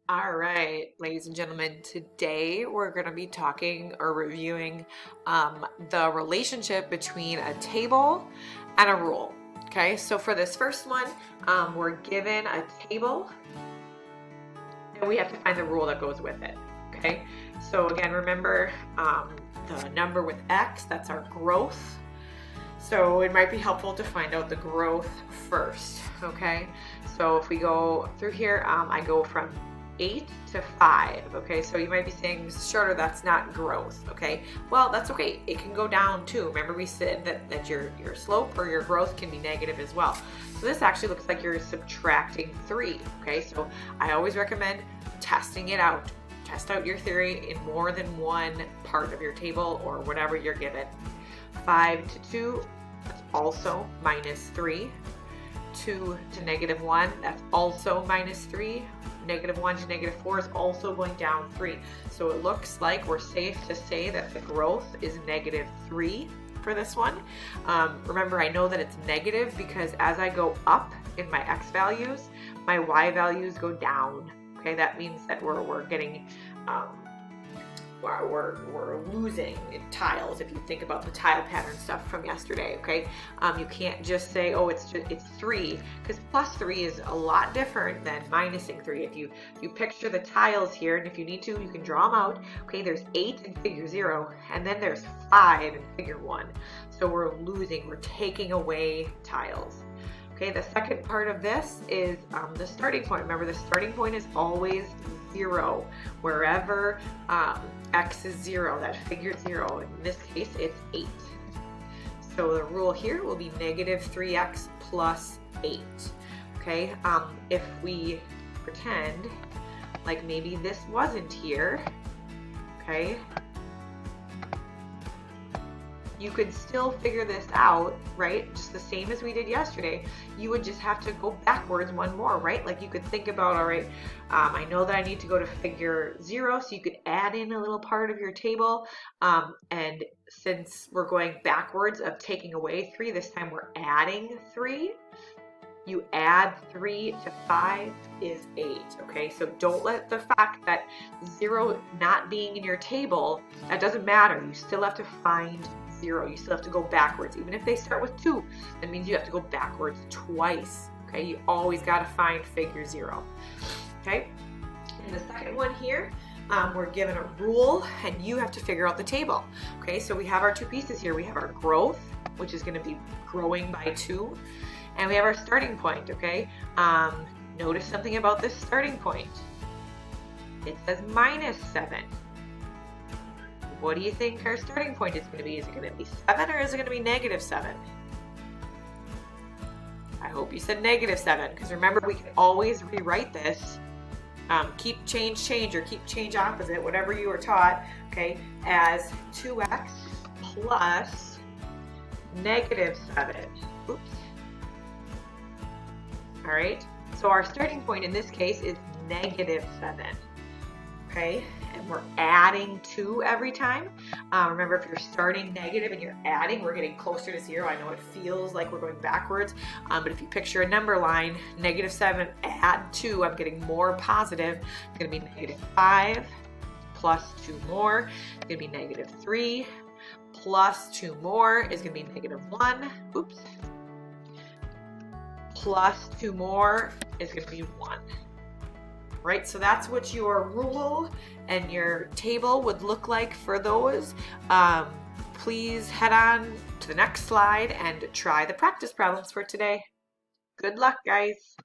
All right, ladies and gentlemen, today we're going to be talking or reviewing the relationship between a table and a rule. Okay, so for this first one, we're given a table and we have to find the rule that goes with it. Okay, so again, remember the number with X, that's our growth. So it might be helpful to find out the growth first, okay? So if we go through here, I go from 8 to 5, okay? So you might be saying, Shorter, that's not growth, okay? Well, that's okay. It can go down too. Remember we said that your slope or your growth can be negative as well. So this actually looks like you're subtracting 3, okay? So I always recommend testing it out. Test out your theory in more than one part of your table or whatever you're given. 5 to 2, that's also minus 3. 2 to negative 1, that's also minus 3. Negative 1 to negative 4 is also going down 3. So it looks like we're safe to say that the growth is negative 3 for this one. Remember, I know that it's negative because as I go up in my x values, my y values go down. Okay, that means that we're getting we're losing tiles. If you think about the tile pattern stuff from yesterday, okay, you can't just say, oh, it's 3, because plus 3 is a lot different than minusing 3. If you picture the tiles here, and if you need to, you can draw them out. Okay, there's 8 in figure 0, and then there's 5 in figure 1. So we're losing, we're taking away tiles. Okay, the second part of this is the starting point. Remember, the starting point is always 0. Wherever x is 0, that figure 0. In this case, it's 8. So the rule here will be negative 3x plus 8. Okay, if we pretend like maybe this wasn't here, okay, you could still figure this out, right? Just the same as we did yesterday. You would just have to go backwards one more, right? Like you could think about, all right, I know that I need to go to figure 0, so you could add in a little part of your table. And since we're going backwards of taking away 3, this time we're adding 3. You add 3 to 5 is 8, okay? So don't let the fact that 0 not being in your table, that doesn't matter. You still have to find 0. You still have to go backwards. Even if they start with 2, that means you have to go backwards twice, okay? You always got to find figure 0, okay? And the second one here, we're given a rule, and you have to figure out the table, okay? So we have our two pieces here. We have our growth, which is going to be growing by 2. And we have our starting point, okay? Notice something about this starting point. It says minus 7. What do you think our starting point is going to be? Is it going to be 7 or is it going to be negative 7? I hope you said negative 7, because remember, we can always rewrite this. Keep change or keep change opposite, whatever you were taught, okay, as 2x plus negative 7. Oops. All right, so our starting point in this case is negative 7, okay? And we're adding 2 every time. Remember, if you're starting negative and you're adding, we're getting closer to 0. I know it feels like we're going backwards, but if you picture a number line, negative 7 add 2, I'm getting more positive. It's gonna be negative 5 plus 2 more. It's gonna be negative 3 plus 2 more is gonna be negative 1. Oops. Plus 2 more is going to be 1, right? So that's what your rule and your table would look like for those. Please head on to the next slide and try the practice problems for today. Good luck, guys.